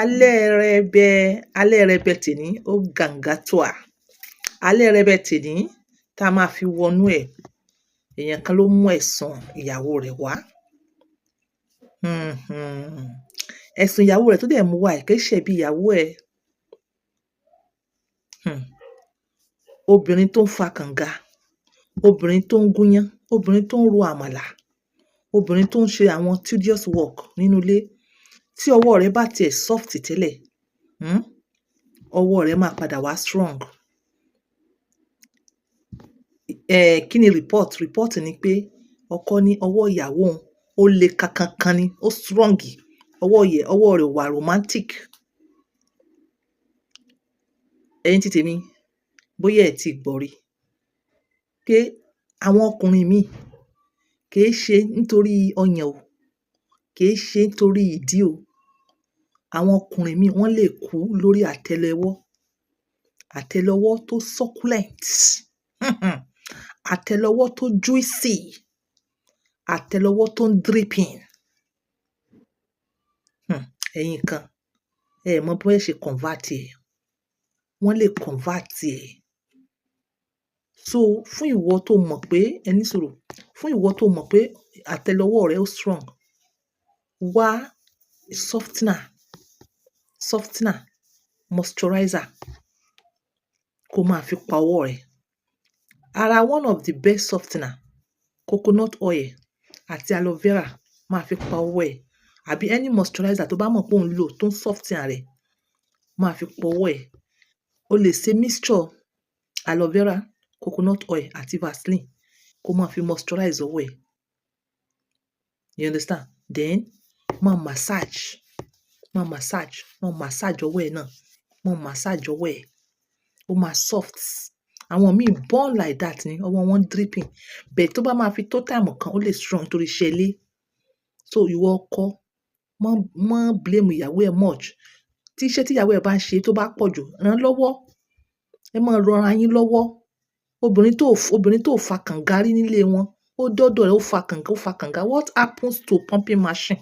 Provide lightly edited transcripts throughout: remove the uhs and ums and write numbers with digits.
alẹ́ rẹbẹ tèní ó gàǹgàtúà. Alẹ́ rẹbẹ tèní tá a máa fi wọnú ẹ̀. Èèyàn kan ló mú ẹ̀sùn ìyàwó rẹ̀ wá. Ẹ̀sùn ìyàwó rẹ̀ tó dẹ̀ mú wá kì í ṣẹ̀bi ìyàwó ẹ̀. Obìnrin tó ń fa kànga, obìnrin tó ń gúnyán, obìnrin tó ń ro àmàlà, obìnrin tó ń ṣe àwọn tedious work nínú ilé. Tí ọwọ́ rẹ̀ bá tiẹ̀ soft tẹ́lẹ̀, ọwọ́ rẹ̀ máa padà wá strong. Kí ni report? Report ni pé ọkọ ní ọwọ́ ìyàwó òun ó le kankankan ni, ó strong. Ọwọ́ rẹ̀ wà romantic. Ẹ̀yin tí tèmi, bóyá ẹ ti gbọ́ rí pé àwọn ọkùnrin míì kì í ṣe nítorí ọyàn o, kì í ṣe nítorí ìdí o. Àwọn ọkùnrin míì wọ́n lè kú lórí àtẹ́lẹwọ́ tó succulent, àtẹ́lẹwọ́ tó juicy, àtẹ́lẹwọ́ tó ń dripping. Ẹ̀yin kan, ẹ mọ̀ bí wọ́n ṣe convert ẹ̀. Wọ́n lè convert ẹ̀. So fún ìwọ tó mọ̀ pé ẹni sọ̀rọ̀, fún ìwọ tó mọ̀ pé àtẹ́lẹwọ́ rẹ ó strong, wá softener, moisturizer kó máa fi pa ọwọ́ rẹ. Ara one of the best softener, coconut oil àti aloe vera máa fi pa ọwọ́ ẹ̀. Àbí any moisturizer tó bá mọ̀ pé òun lò tó ń soften rẹ̀ máa fi pa ọwọ́ ẹ̀. O lè ṣe mixture aloe vera, coconut oil àti Vaseline kó máa fi moisturize ọwọ́ ẹ̀. You understand? Then máa massage ọwọ́ ẹ̀ náà. Máa massage ọwọ́ ẹ̀. Ó máa soft. Àwọn míì born like that ni ọwọ́ wọn dripping. But tó bá máa fi tó time kan ó lè strong torí iṣẹ́ ilé. So ìwọ ọkọ, má blame ìyàwó ẹ̀ much. Tí iṣẹ́ tí ìyàwó ẹ̀ bá ń ṣe tó bá pọ̀ jù, ràn lọ́wọ́. Ẹ máa ran ara yín lọ́wọ́. Obìnrin tó fa kànga rí nílé wọn, ó dọ́dọ̀ rẹ̀ ó fa kànga. What happens to pumping machine?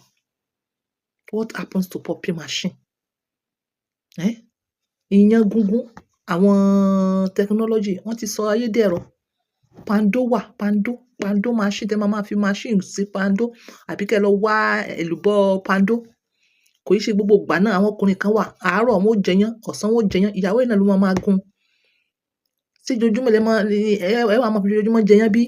What happens to pumping machine? Iyán gúngún, àwọn technology wọ́n ti sọ ayé dẹ̀rọ̀. Pando wà, pando machine tẹ́ máa fi machine sí pando. Àbí kẹ́ lọ wá èlùbọ́ pando. Kò í ṣe gbogbo ìgbà náà. Àwọn ọkùnrin kan wà, àárọ̀ wọn ó jẹyán, ọ̀sán wọn ó jẹyán. Ìyàwó ẹ̀ náà ló máa gún. Ṣé ojoojúmọ́ ẹ wá máa fi ojoojúmọ́ jẹyán bí?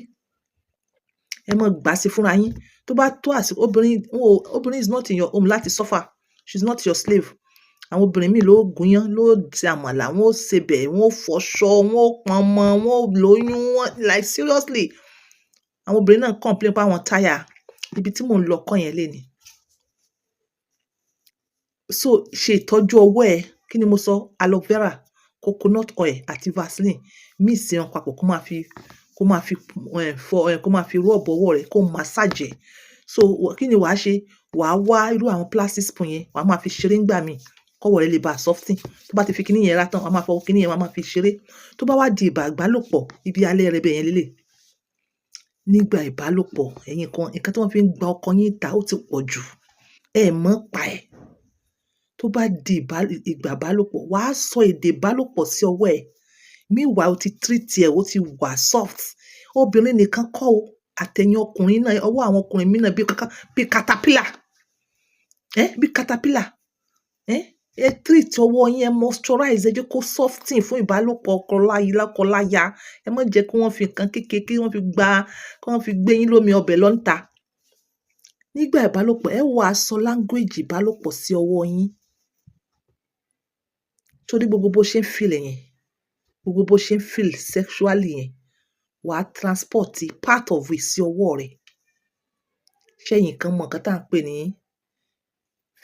Ẹ máa gbà sí fúnra yín. Tó bá tó àsìkò, obìnrin is not in your home láti suffer. She's not your slave. Àwọn obìnrin míì ló gúnyán, ló ṣe àmàlà, wọ́n ó sebẹ̀, wọ́n ó fọṣọ, wọ́n ó pọnmọ, wọ́n ó lóyún, like seriously. Àwọn obìnrin náà complain pé àwọn tire. Ibi tí mò ń lọ kọ́ yẹn léni. So ṣe ìtọ́jú ọwọ́ ẹ. Kí ni mo sọ? Aloe vera, coconut oil àti Vaseline. Mix wọn papọ̀ kó máa fi rub ọwọ́ rẹ, kó massage ẹ̀. So kí ni wàá ṣe? Wàá wá irú àwọn plastic spoon yẹn, wàá máa fi ṣeré ńgbà míì. Kọ́wọ́ rẹ lè bá soften. Tó bá ti fi kíní yẹn rá tán, wàá máa fọwọ́ kíní yẹn, wàá máa fi ṣeré. Tó bá wá di ìbálòpọ̀, ibi alẹ́ rẹbẹ yẹn lélẹ̀. Nígbà ìbálòpọ̀, ẹ̀yin kan, nǹkan tí wọ́n fi ń gba ọkọ yín ta ó ti pọ̀ jù. Ẹ mọ̀ pa ẹ̀. Tó bá di ìgbà ìbálòpọ̀, wàá sọ èdè ìbálòpọ̀ sí ọwọ́ ẹ̀. Meanwhile, o ti treat ẹ̀, o ti wà soft. Obìnrin nìkan kọ́ o. Àtẹ̀yìn ọkùnrin náà, ọwọ́ àwọn ọkùnrin mìíràn bí caterpillar. Bí caterpillar. Ẹ treat ọwọ́ yín, ẹ moisturize, ẹ jẹ́ kó soften fún ìbálòpọ̀ ọkọ-láya. Ẹ má jẹ́ kí wọ́n fi nǹkan kékeré kí wọ́n fi gbé yín lómi ọbẹ̀ lọ́ńtà. Nígbà ìbálòpọ̀, ẹ wá sọ language ìbálòpọ̀ sí ọwọ́ yín. Torí gbogbo bó ṣe ń feel yẹn, gbogbo bó ṣe ń feel sexually yẹn, wàá transport part of it sí ọwọ́ rẹ̀. Ṣẹ́yìn kan mọ̀ nǹkan tá à ń pè ní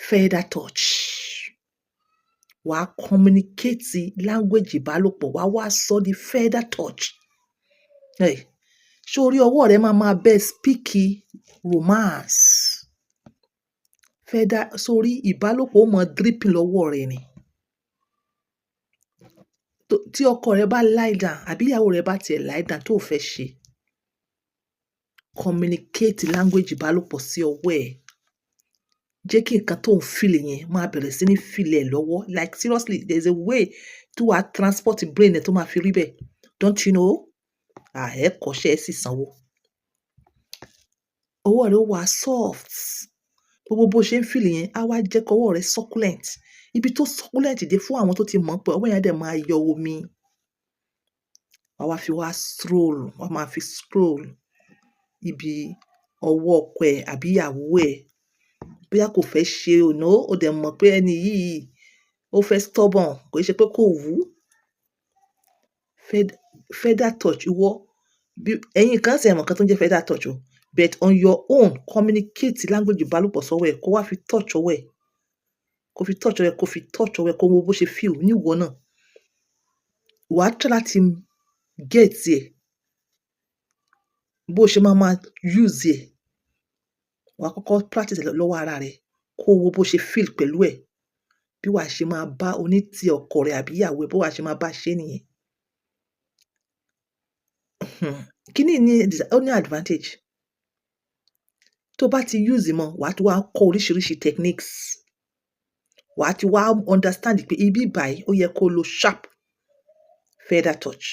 feather touch. Wàá communicate language ìbálòpọ̀, wàá wá sọ di feather touch. Sórí ọwọ́ rẹ máa bẹ́ẹ̀ speak romance. Sórí ìbálòpọ̀ ó mọ dripping lọ́wọ́ rẹ ni. Tí ọkọ rẹ bá lie down àbí ìyàwó rẹ bá tiẹ̀ lie down tó fẹ́ ṣe, communicate language ìbálòpọ̀ sí ọwọ́ ẹ̀. jẹ́ kí nǹkan tó ń feel yẹn máa bẹ̀rẹ̀ sí ní feel ẹ̀ lọ́wọ́. Like seriously, there's a way tó wàá transport brain ẹ̀ tó máa fi rí bẹ́ẹ̀. Don't you know? Ẹ kọ́ṣẹ́ ẹ sì sanwó. Ọwọ́ rẹ ó wà soft. Gbogbo bó ṣe ń feel yẹn, á wá jẹ́ kọ́wọ́ rẹ succulent. Ibi tó succulent dé fún àwọn tó ti mọ̀ pé ọwọ́ yẹn dẹ̀ máa yọ omi. Wàá wá fi wá stroll, wàá máa fi scroll ibi ọwọ́ ọkọ ẹ̀ àbí ìyàwó ẹ̀. Bóyá kò fẹ́ ṣe ó dẹ̀ mọ̀ pé ẹni yìí ó fẹ́ stubborn, kò ṣe pé kò wú. Feather touch ìwọ, ẹ̀yin kan ṣe mọ̀ kan tó ń jẹ́ feather touch o, but on your own communicate language ìbálòpọ̀ sọ́wọ́ ẹ̀, kó wá fi touch ọwọ́ ẹ̀, kó fi touch ọwọ́ ẹ̀, kó fi touch ọwọ́ ẹ̀, kó wo bó ṣe feel níwọ náà. Wàá try láti get ẹ̀, bó ṣe máa use ẹ̀. Wàá kọ́kọ́ practice lọ́wọ́ ara rẹ̀, kó wo bó ṣe feel pẹ̀lú ẹ̀. Bí wàá ṣe máa bá onítì ọkọ rẹ̀ àbí ìyàwó ẹ̀, bó wàá ṣe máa bá ṣe nìyẹn. Kíní ó ní advantage. Tó bá ti use mọ́, wàá ti wá kọ́ oríṣiríṣi techniques. Wàá ti wá understand pé ibi báyìí ó yẹ kó lo sharp feather touch.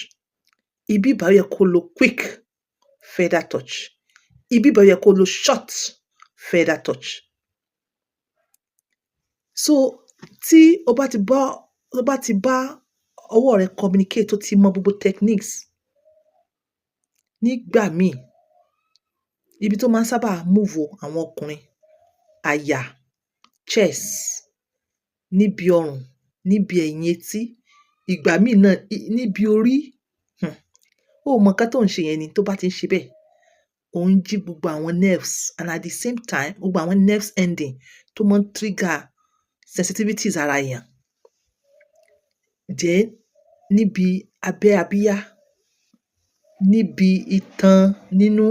Ibi báyìí ó yẹ kó lo quick feather touch. Ibi báyìí ó yẹ kó lo short feather touch. So tí o bá ti bá ọwọ́ rẹ communicate, tó ti mọ gbogbo techniques, nígbà míì ibi tó máa ń sábà move àwọn ọkùnrin, àyà, chest, níbi ọrùn, níbi ẹ̀yìn etí, ìgbà míì náà níbi orí. Ó mọ nǹkan tó ń ṣe yẹn ni. Tó bá ti ń ṣe bẹ́ẹ̀, ó ń jí gbogbo àwọn nerves, and at the same time gbogbo àwọn nerves ending tó máa ń trigger sensitivities ara èèyàn. Then níbi abẹ́ abíyá, níbi itan nínú,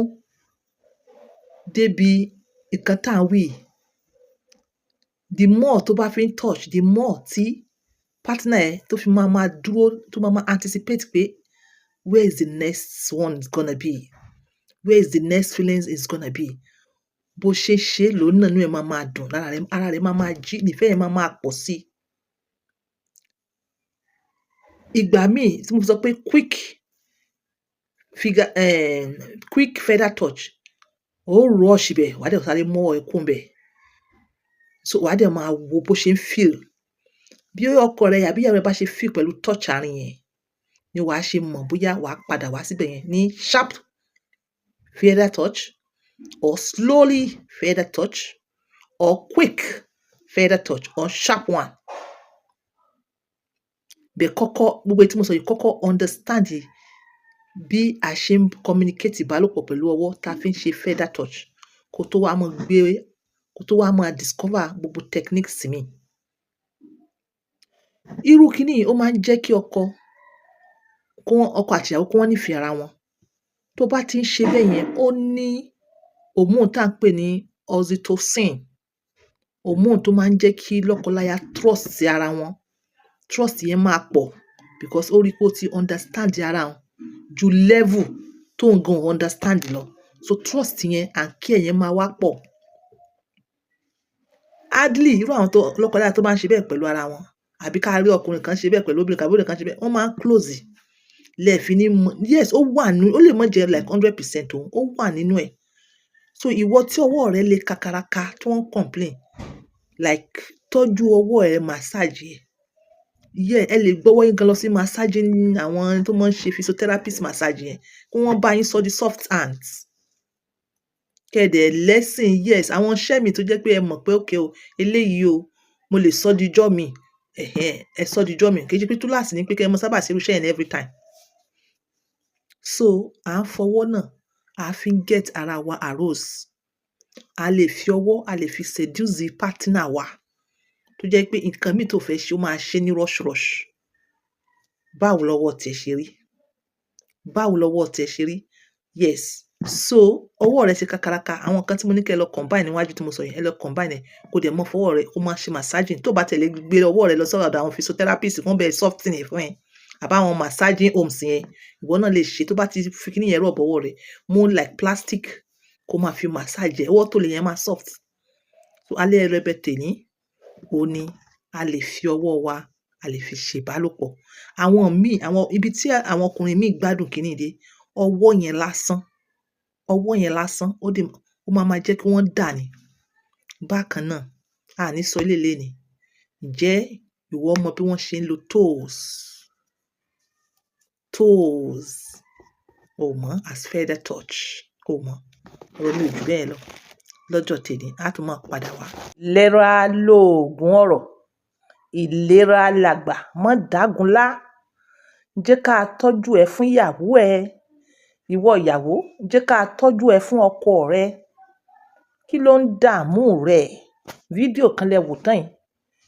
débi nǹkan tá à ń wí. The more tó bá fi ń touch, the more tí partner ẹ̀ tó fi máa dúró, tó máa anticipate pé where is the next one is gonna be? Where is the next feelings is gonna be? Bó ṣe ṣe lòun náà inú ẹ̀ máa dùn, ara rẹ̀ máa jí, ìfẹ́ yẹn máa pọ̀ sí. Ìgbà míì tí mo sọ pé quick feather touch, ó rush bẹ̀, wàá dẹ̀ sáré mọ́ ẹ kúrò ńbẹ̀. So wàá dẹ̀ máa wo bó ṣe ń feel. Bí ọkọ rẹ àbí ìyàwó rẹ bá ṣe feel pẹ̀lú touch àárín yẹn, ni wàá ṣe mọ̀ bóyá wàá padà wá síbẹ̀ yẹn ní sharp feather touch, or slowly feather touch, or quick feather touch, or sharp one. Bẹ̀ kọ́kọ́, gbogbo èyí tí mo sọ yìí, kọ́kọ́ understand bí a ṣe ń communicate ìbálòpọ̀ pẹ̀lú ọwọ́ tá a fi ń ṣe feather touch, kó tó wá máa discover gbogbo techniques mi. Irú kíní yìí ó máa ń jẹ́ kí ọkọ àti ìyàwó kí wọ́n nífẹ̀ẹ́ ara wọn. Tó bá ti ń ṣe bẹ́ẹ̀ yẹn, ó ní hormone tá à ń pè ní oxytocin. Hormone tó máa ń jẹ́ kí lọ́kọláya trust sí ara wọn. Trust yẹn máa pọ̀ because ó rí pé ó ti understand ara wọn ju level tó ń gan understand lọ. So trust yẹn and care yẹn máa wá pọ̀. Hardly irú àwọn lọ́kọláya tó bá ń ṣe bẹ́ẹ̀ pẹ̀lú ara wọn, àbí ká rí ọkùnrin kan ṣe bẹ́ẹ̀ pẹ̀lú obìnrin kan, àbí obìnrin kan ṣe bẹ́ẹ̀, wọ́n máa ń close. Lẹ́ẹ̀fi ní mọ̀, yes, ó lè má jẹ́ like 100% òun, ó wà nínú ẹ̀. So ìwọ tí ọwọ́ rẹ le kakaraka tí wọ́n complain, like tọ́jú ọwọ́ ẹ, massage ẹ̀. Yeah, ẹ lè gbọ́wọ́ yín gan lọ sí massage ní àwọn tó máa ń ṣe physiotherapist massage yẹn, kí wọ́n bá yín sọ di soft hands. Kẹ̀dẹ̀ lesson, yes, àwọn iṣẹ́ mi tó jẹ́ pé ẹ mọ̀ pé okay o, eléyìí o, mo lè sọ di ijọ́ mi. Ẹ sọ di ijọ́ mi. Kì í ṣe pé túláàsì ní pé kí ẹ mọ sábà ṣe irú iṣẹ́ yẹn every time. So à ń fọwọ́ náà, a fi ń get ara wa arouse. A lè fi ọwọ́, a lè fi seduce partner wa. Tó jẹ́ pé nǹkan mi tó fẹ́ ṣe, ó máa ṣe ní rush. Báwo lọ́wọ́ tiẹ̀ ṣe rí? Báwo lọ́wọ́ tiẹ̀ ṣe rí? Yes. So ọwọ́ rẹ ṣe kakaraka. Àwọn nǹkan tí mo ní kí ẹ lọ combine níwájú tí mo sọ yẹn, ẹ lọ combine ẹ̀. Kó dẹ̀ mọ́ fọwọ́ rẹ, kó máa ṣe massaging. Tó bá tẹ̀lé gbé ọwọ́ rẹ lọ sọ́dọ̀ àwọn physiotherapist, wọ́n bẹ̀ soften ẹ̀ fún ẹ. Àbáwọn massaging homes yẹn, ìwọ náà lè ṣe. Tó bá ti fi kíní yẹn rub ọwọ́ rẹ, mú like plastic, kó máa fi massage ẹ̀. Ọwọ́ tó lè yẹn máa soft. So alẹ́ rẹpẹtẹ ní òun ni a lè fi ọwọ́ wa a lè fi ṣe ìbálòpọ̀. Àwọn ibi tí àwọn ọkùnrin míì gbádùn kíní dé, ọwọ́ yẹn lásán ó máa jẹ́ kí wọ́n dà ní. Bákan náà, a ní sọ eléyìí lénìí. Ǹjẹ́ ìwọ mọ bí wọ́n ṣe ń lo toes? O mọ̀ as feather touch. O mọ̀. Ọ̀rọ̀ mi ò jù bẹ́ẹ̀ lọ. Lọ́jọ́ tèmi, a tún máa padà wá. Ìlera lóògùn ọrọ̀. Ìlera làgbà. Má dágunlá. Jẹ́ ká tọ́jú ẹ fún ìyàwó ẹ. Ìwọ ìyàwó, jẹ́ ká tọ́jú ẹ fún ọkọ rẹ. Kí ló ń dààmú rẹ? Fídíò kan lẹ wò tán yìí.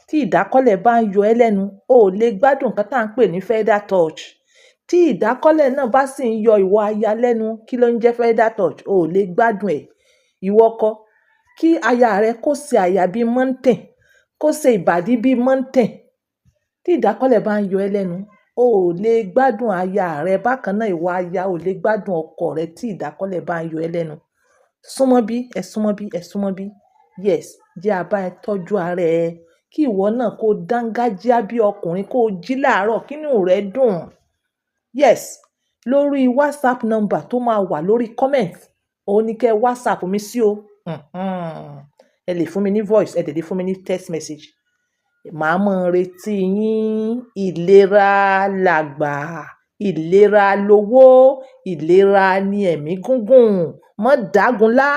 Tí ìdákọ́lẹ̀ bá ń yọ ẹ́ lẹ́nu, o ò lè gbádùn nǹkan tá à ń pè ní feather touch. Tí ìdákọ́lẹ̀ náà bá sì ń yọ ìwọ aya lẹ́nu, kí ló ń jẹ́ feather touch? O ò lè gbádùn ẹ̀. Ìwọ ọkọ, kí aya rẹ kó ṣe àyà bí mountain, kó ṣe ìbàdí bí mountain. Tí ìdákọ́lẹ̀ bá ń yọ ẹ́ lẹ́nu, o ò lè gbádùn aya rẹ. Bákan náà ìwọ aya ò lè gbádùn ọkọ rẹ tí ìdákọ́lẹ̀ bá ń yọ ẹ́ lẹ́nu. Súnmọ́ bí. Yes, jẹ́ a bá ẹ tọ́jú ara ẹ. Kí ìwọ náà kó dángájíá bí ọkùnrin, kó jí láàárọ̀ kínú rẹ dùn. Yes, lórí WhatsApp number tó máa wà lórí comment, òun ni kẹ́ WhatsApp mi sí o. Ẹ lè fún mi ní voice, ẹ dẹ̀ lè fún mi ní text message. Màá mọ̀ retí yín. Ìlera làgbà. Ìlera lowó. Ìlera ni ẹ̀mí gúngùn. Má dágunlá.